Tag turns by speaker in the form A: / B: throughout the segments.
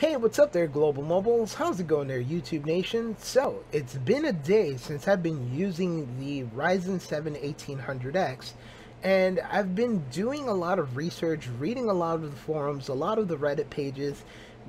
A: Hey, what's up there, Global Mobiles? How's it going there, YouTube Nation? So, it's been a day since I've been using the Ryzen 7 1800X, and I've been doing a lot of research, reading a lot of the forums, a lot of the Reddit pages,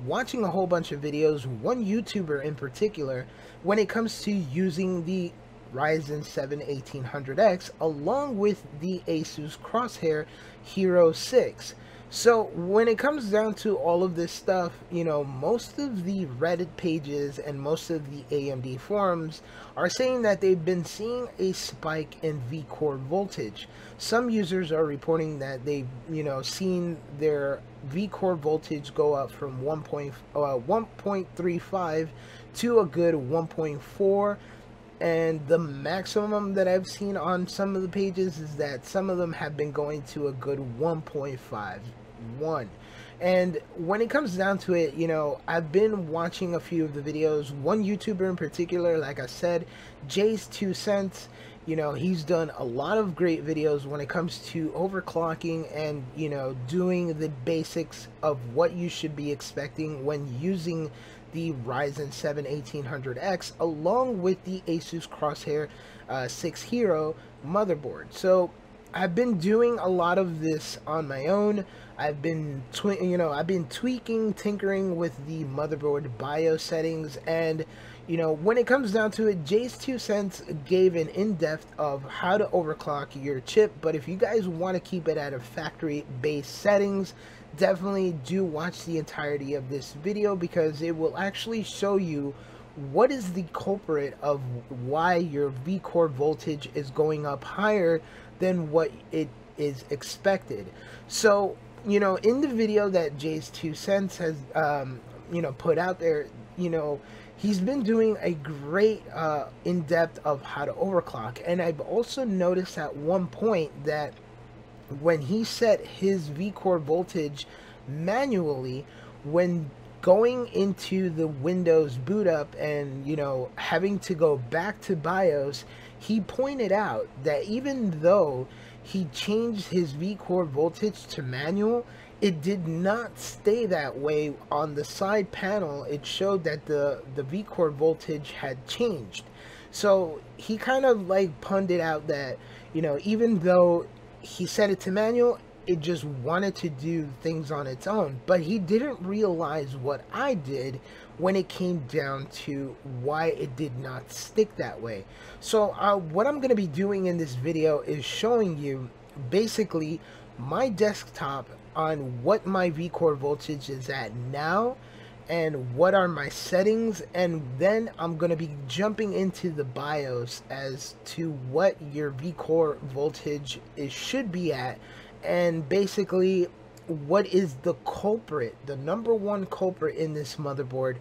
A: watching a whole bunch of videos, one YouTuber in particular, when it comes to using the Ryzen 7 1800X along with the Asus Crosshair Hero 6. So when it comes down to all of this stuff, most of the Reddit pages and most of the AMD forums are saying that they've been seeing a spike in VCore voltage. Some users are reporting that they've, seen their VCore voltage go up from 1.35 to a good 1.4. And the maximum that I've seen on some of the pages is that some of them have been going to a good 1.51. And when it comes down to it, I've been watching a few of the videos. One YouTuber in particular, like I said, Jay's 2 cents, he's done a lot of great videos when it comes to overclocking and, doing the basics of what you should be expecting when using the Ryzen 7 1800X along with the Asus Crosshair 6 Hero motherboard. So I've been doing a lot of this on my own. I've been tweaking, tinkering with the motherboard BIOS settings, and when it comes down to it, Jay's 2 cents gave an in-depth of how to overclock your chip. But if you guys want to keep it at a factory based settings, definitely do watch the entirety of this video, because it will actually show you what is the culprit of why your VCore voltage is going up higher than what it is expected. So in the video that Jay's 2 cents has put out there, he's been doing a great in-depth of how to overclock. And I've also noticed at one point that when he set his VCore voltage manually, when going into the Windows boot up and having to go back to BIOS, he pointed out that even though he changed his VCore voltage to manual, it did not stay that way. On the side panel, it showed that the VCore voltage had changed. So he kind of like punted out that even though he set it to manual, it just wanted to do things on its own. But he didn't realize what I did when it came down to why it did not stick that way. So what I'm going to be doing in this video is showing you basically my desktop on what my VCore voltage is at now and what are my settings, and then I'm going to be jumping into the BIOS as to what your VCore voltage should be at, and basically what is the culprit, the number one culprit in this motherboard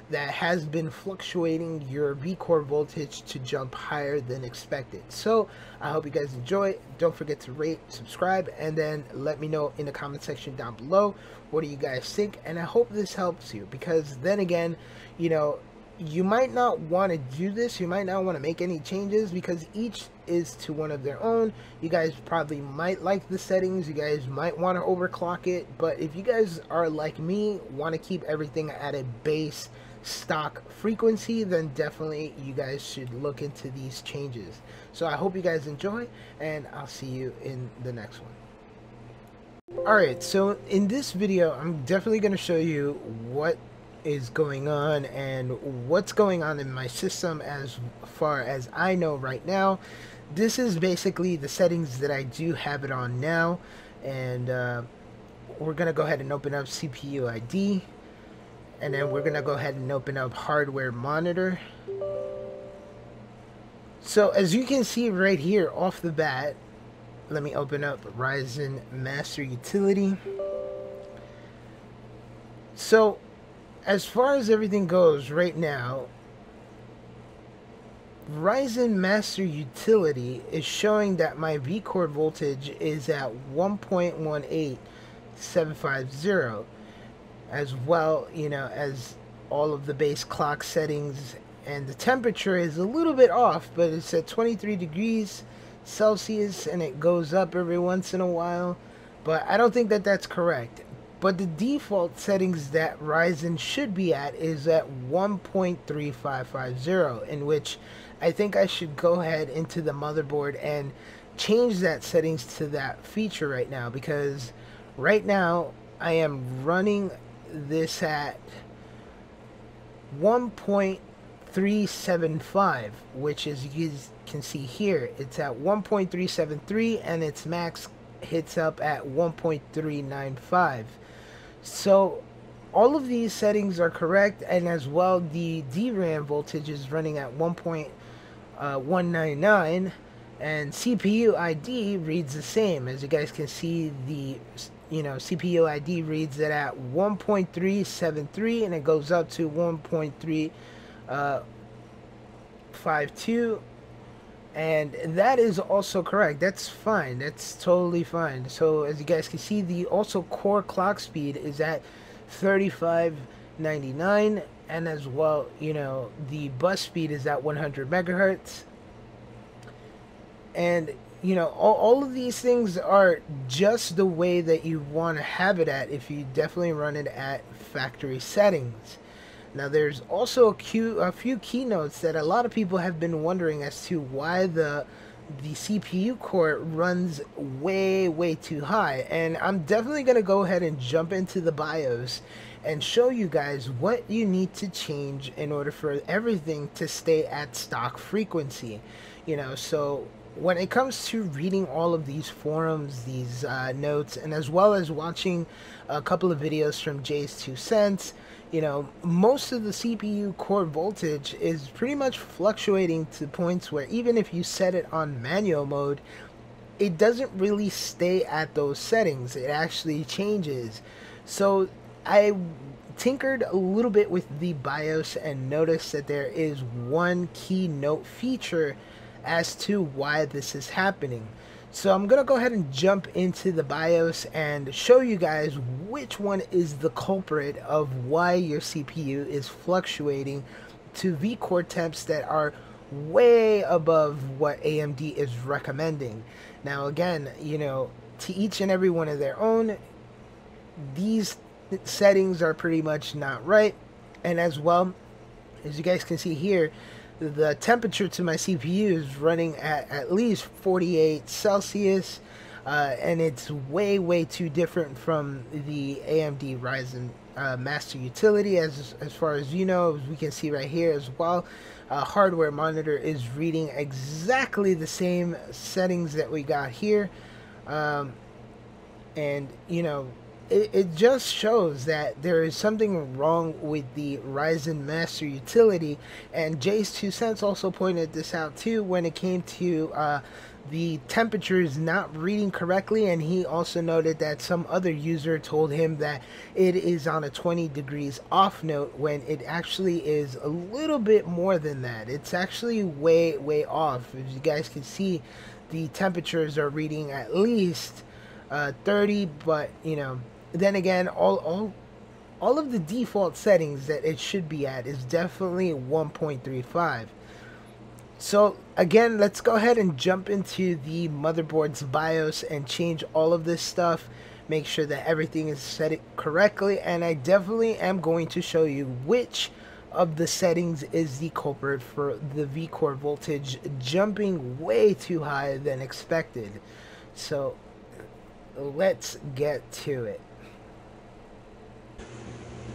A: that has been fluctuating your VCore voltage to jump higher than expected. So I hope you guys enjoy. Don't forget to rate, subscribe, and then let me know in the comment section down below what do you guys think. And I hope this helps you, because then again, you might not want to do this, you might not want to make any changes, because each is to one of their own. You guys probably might like the settings, you guys might want to overclock it, but if you guys are like me, want to keep everything at a base stock frequency, then definitely you guys should look into these changes. So I hope you guys enjoy, and I'll see you in the next one. Alright, so in this video, I'm definitely going to show you what is going on and what's going on in my system as far as I know right now. This is basically the settings that I do have it on now, and we're going to go ahead and open up CPU ID, and then we're going to go ahead and open up hardware monitor. So as you can see right here off the bat, let me open up Ryzen Master Utility. So as far as everything goes right now, Ryzen Master Utility is showing that my VCore voltage is at 1.18750, as well, as all of the base clock settings, and the temperature is a little bit off, but it's at 23 degrees Celsius, and it goes up every once in a while, but I don't think that that's correct. But the default settings that Ryzen should be at is at 1.3550, in which I think I should go ahead into the motherboard and change that settings to that feature right now, because right now I am running this at 1.375, which, as you can see here, it's at 1.373 and its max hits up at 1.395. So all of these settings are correct, and as well the DRAM voltage is running at 1.199, and CPU ID reads the same. As you guys can see, the CPU ID reads it at 1.373 and it goes up to 1.352, and that is also correct. That's fine, that's totally fine. So as you guys can see, the also core clock speed is at 3599, and as well, the bus speed is at 100 megahertz. And all of these things are just the way that you want to have it at if you definitely run it at factory settings. Now there's also a few keynotes that a lot of people have been wondering as to why the CPU core runs way too high, and I'm definitely going to go ahead and jump into the BIOS and show you guys what you need to change in order for everything to stay at stock frequency. So when it comes to reading all of these forums, these notes, and as well as watching a couple of videos from Jay's 2 cents, most of the CPU core voltage is pretty much fluctuating to points where even if you set it on manual mode, it doesn't really stay at those settings. It actually changes. So I tinkered a little bit with the BIOS and noticed that there is one keynote feature as to why this is happening. So I'm gonna go ahead and jump into the BIOS and show you guys which one is the culprit of why your CPU is fluctuating to VCore temps that are way above what AMD is recommending. Now again, to each and every one of their own, these settings are pretty much not right. And as well, as you guys can see here, the temperature to my CPU is running at least 48 Celsius, and it's way too different from the AMD Ryzen Master Utility, as far as as we can see right here as well. Hardware monitor is reading exactly the same settings that we got here, and it just shows that there is something wrong with the Ryzen Master Utility. And Jay's 2 cents also pointed this out too when it came to the temperatures not reading correctly, and he also noted that some other user told him that it is on a 20 degrees off note when it actually is a little bit more than that. It's actually way off. As you guys can see, the temperatures are reading at least 30, but then again, all of the default settings that it should be at is definitely 1.35. So again, let's go ahead and jump into the motherboard's BIOS and change all of this stuff. Make sure that everything is set correctly, and I definitely am going to show you which of the settings is the culprit for the VCore voltage jumping way too high than expected. So let's get to it.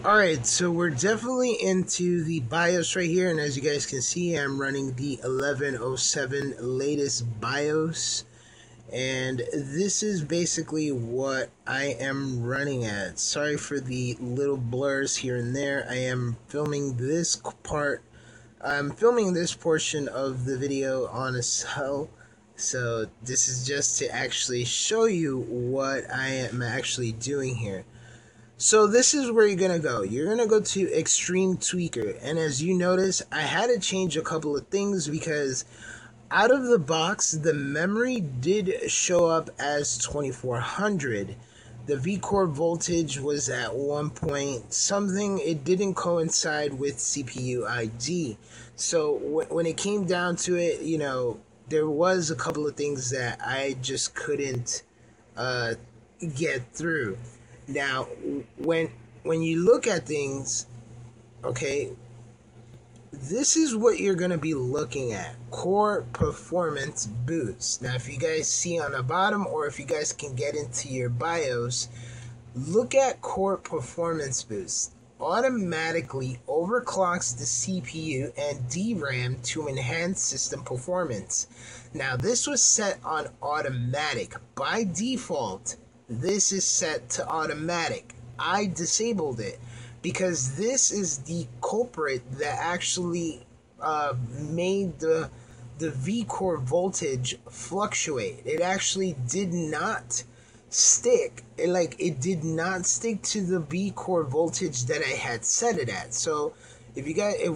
A: Alright, so we're definitely into the BIOS right here, and as you guys can see, I'm running the 1107 latest BIOS, and this is basically what I am running at. Sorry for the little blurs here and there. I am filming this part, I'm filming this portion of the video on a cell, so this is just to actually show you what I am actually doing here. So this is where you're going to go. You're going to go to Extreme Tweaker. And as you notice, I had to change a couple of things because out of the box, the memory did show up as 2400. The VCore voltage was at 1 point something. It didn't coincide with CPU ID. So when it came down to it, there was a couple of things that I just couldn't get through. Now, when when you look at things, okay, this is what you're going to be looking at: core performance boost. Now, if you guys see on the bottom, or if you guys can get into your BIOS, look at core performance boost. Automatically overclocks the CPU and DRAM to enhance system performance. Now, this was set on automatic. By default, this is set to automatic. I disabled it because this is the culprit that actually made the VCore voltage fluctuate. It actually did not stick. It did not stick to the VCore voltage that I had set it at. So if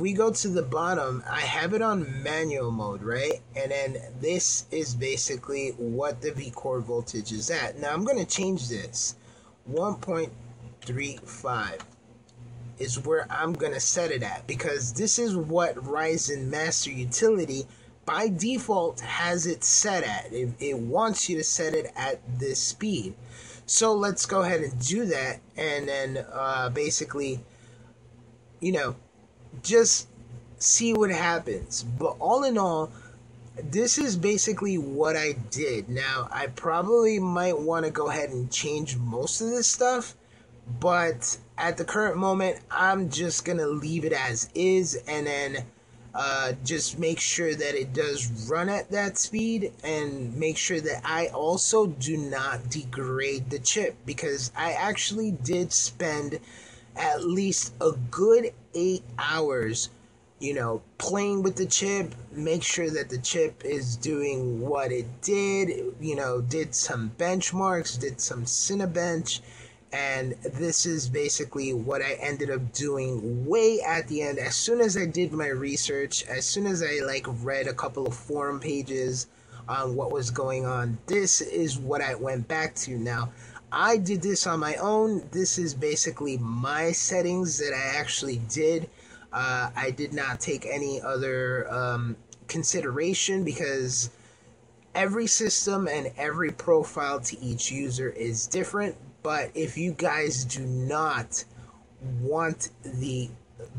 A: we go to the bottom, I have it on manual mode, right? And then this is basically what the VCore voltage is at. Now I'm going to change this. 1.35 is where I'm going to set it at, because this is what Ryzen Master Utility by default has it set at. It wants you to set it at this speed. So let's go ahead and do that, and then basically, just see what happens. But all in all, this is basically what I did. Now, I probably might want to go ahead and change most of this stuff, but at the current moment, I'm just going to leave it as is, and then just make sure that it does run at that speed, and make sure that I also do not degrade the chip, because I actually did spend at least a good 8 hours playing with the chip, make sure that the chip is doing what it did, did some benchmarks, did some Cinebench, and this is basically what I ended up doing way at the end. As soon as I did my research, as soon as I read a couple of forum pages on what was going on, this is what I went back to. Now, I did this on my own. This is basically my settings that I actually did. I did not take any other consideration, because every system and every profile to each user is different. But if you guys do not want the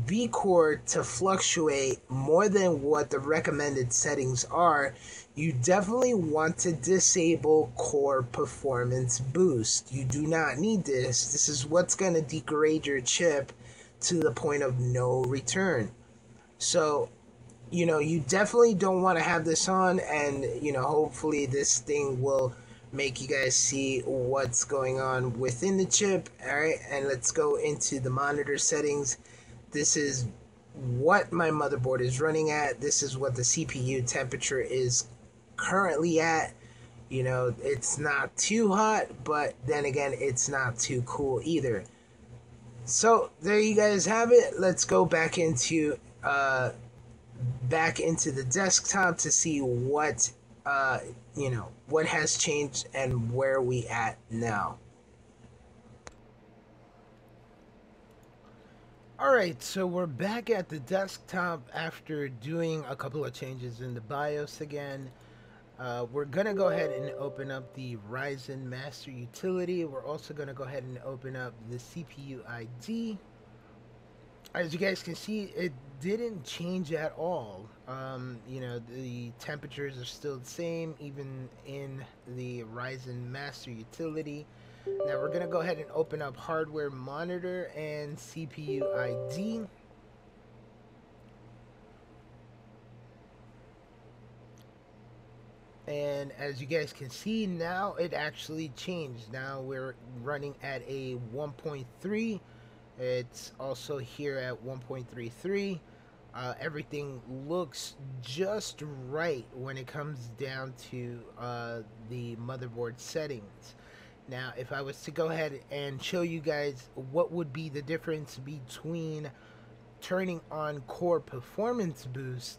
A: VCore to fluctuate more than what the recommended settings are, you definitely want to disable core performance boost. You do not need this. This is what's going to degrade your chip to the point of no return. So, you definitely don't want to have this on, and, hopefully this thing will make you guys see what's going on within the chip. Alright, and let's go into the monitor settings. This is what my motherboard is running at. This is what the CPU temperature is currently at. It's not too hot, but then again, it's not too cool either. So there you guys have it. Let's go back into the desktop to see what what has changed and where we at now. Alright, so we're back at the desktop after doing a couple of changes in the BIOS again. We're going to go ahead and open up the Ryzen Master Utility. We're also going to go ahead and open up the CPU ID. As you guys can see, it didn't change at all. The temperatures are still the same, even in the Ryzen Master Utility. Now we're going to go ahead and open up hardware monitor and CPU ID. And as you guys can see, now it actually changed. Now we're running at a 1.3. It's also here at 1.33. Everything looks just right when it comes down to the motherboard settings. Now, if I was to go ahead and show you guys what would be the difference between turning on core performance boost,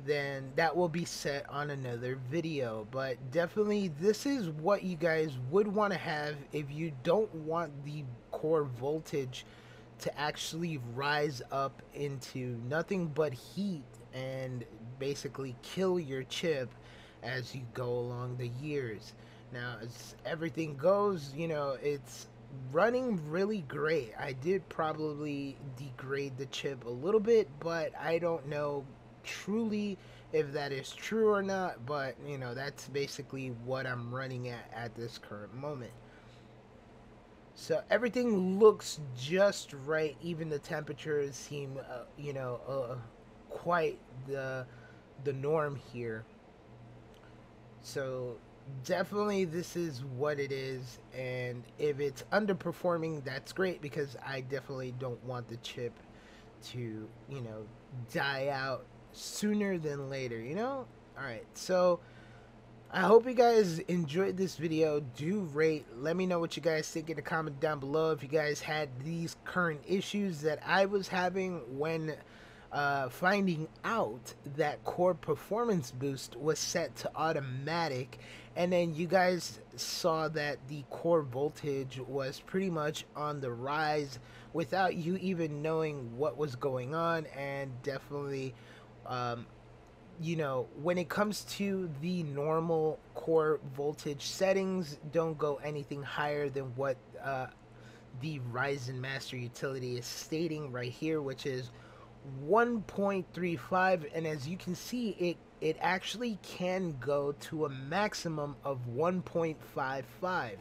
A: then that will be set on another video. But definitely, this is what you guys would want to have if you don't want the core voltage to actually rise up into nothing but heat and basically kill your chip as you go along the years. Now, as everything goes, it's running really great. I did probably degrade the chip a little bit, but I don't know truly if that is true or not. But you know, that's basically what I'm running at this current moment. So everything looks just right. Even the temperatures seem quite the norm here. So definitely this is what it is, and if it's underperforming, that's great, because I definitely don't want the chip to, you know, die out sooner than later, you know? Alright, so I hope you guys enjoyed this video. Do rate, let me know what you guys think in the comment down below. If you guys had these current issues that I was having when finding out that core performance boost was set to automatic, and then you guys saw that the core voltage was pretty much on the rise without you even knowing what was going on. And definitely you know, when it comes to the normal core voltage settings, don't go anything higher than what the Ryzen Master Utility is stating right here, which is 1.35. and as you can see, it actually can go to a maximum of 1.55.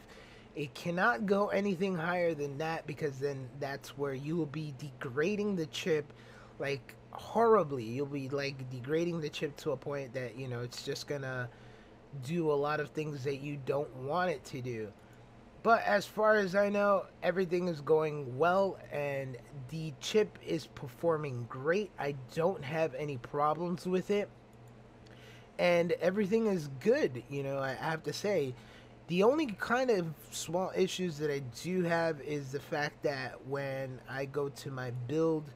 A: It cannot go anything higher than that, because then that's where you will be degrading the chip like horribly. You'll be like degrading the chip to a point that, you know, it's just gonna do a lot of things that you don't want it to do. But as far as I know, everything is going well and the chip is performing great. I don't have any problems with it and everything is good, you know. I have to say, the only kind of small issues that I do have is the fact that when I go to my build,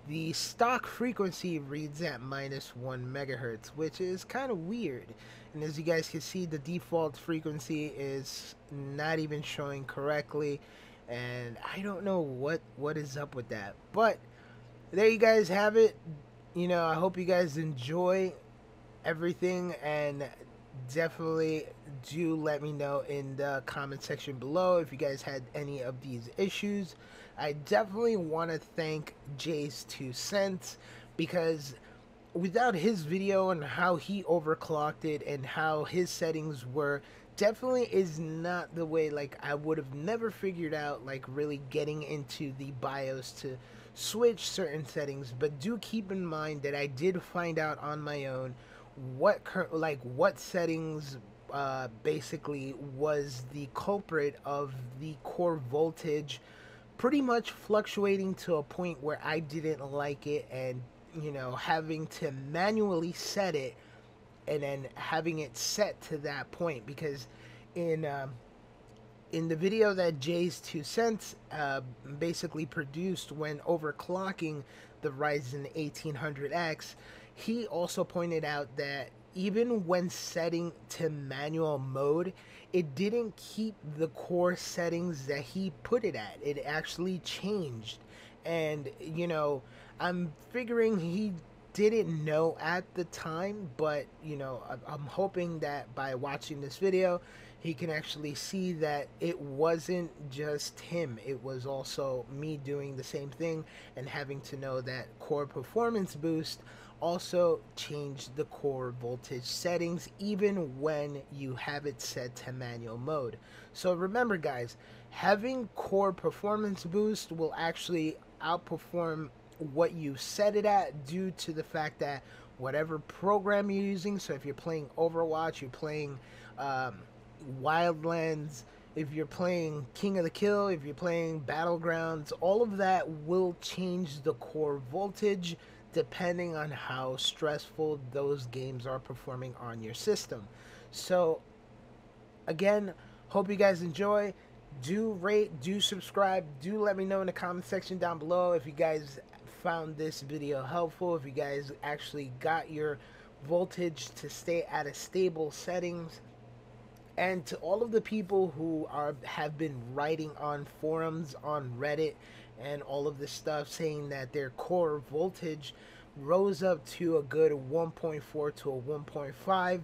A: the stock frequency reads at -1 megahertz, which is kind of weird. And as you guys can see, the default frequency is not even showing correctly, and I don't know what is up with that. But there you guys have it. You know, I hope you guys enjoy everything, and definitely do let me know in the comment section below if you guys had any of these issues. I definitely want to thank Jay's 2 cents, because without his video and how he overclocked it and how his settings were, definitely is not the way. Like, I would have never figured out, like, really getting into the BIOS to switch certain settings. But do keep in mind that I did find out on my own what settings basically was the culprit of the core voltage pretty much fluctuating to a point where I didn't like it, and you know, having to manually set it and then having it set to that point. Because in the video that Jay's 2 cents basically produced when overclocking the Ryzen 1800X, he also pointed out that even when setting to manual mode, it didn't keep the core settings that he put it at. It actually changed. And, you know, I'm figuring he didn't know at the time, but, you know, I'm hoping that by watching this video, he can actually see that it wasn't just him. It was also me doing the same thing, and having to know that core performance boost also changed the core voltage settings even when you have it set to manual mode. So remember guys, having core performance boost will actually outperform what you set it at, due to the fact that whatever program you're using, so if you're playing Overwatch, you're playing Wildlands, if you're playing King of the Kill, if you're playing Battlegrounds, all of that will change the core voltage depending on how stressful those games are performing on your system. So again, hope you guys enjoy. Do rate, do subscribe, do let me know in the comment section down below if you guys found this video helpful, if you guys actually got your voltage to stay at a stable settings. And to all of the people who have been writing on forums on Reddit and all of this stuff, saying that their core voltage rose up to a good 1.4 to a 1.5,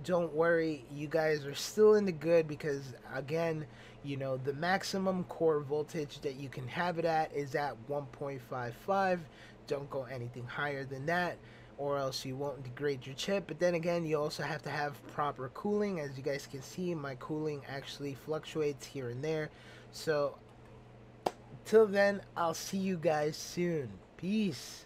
A: don't worry, you guys are still in the good, because again, you know, the maximum core voltage that you can have it at is at 1.55. Don't go anything higher than that, or else you won't degrade your chip. But then again, you also have to have proper cooling. As you guys can see, my cooling actually fluctuates here and there. So till then, I'll see you guys soon. Peace.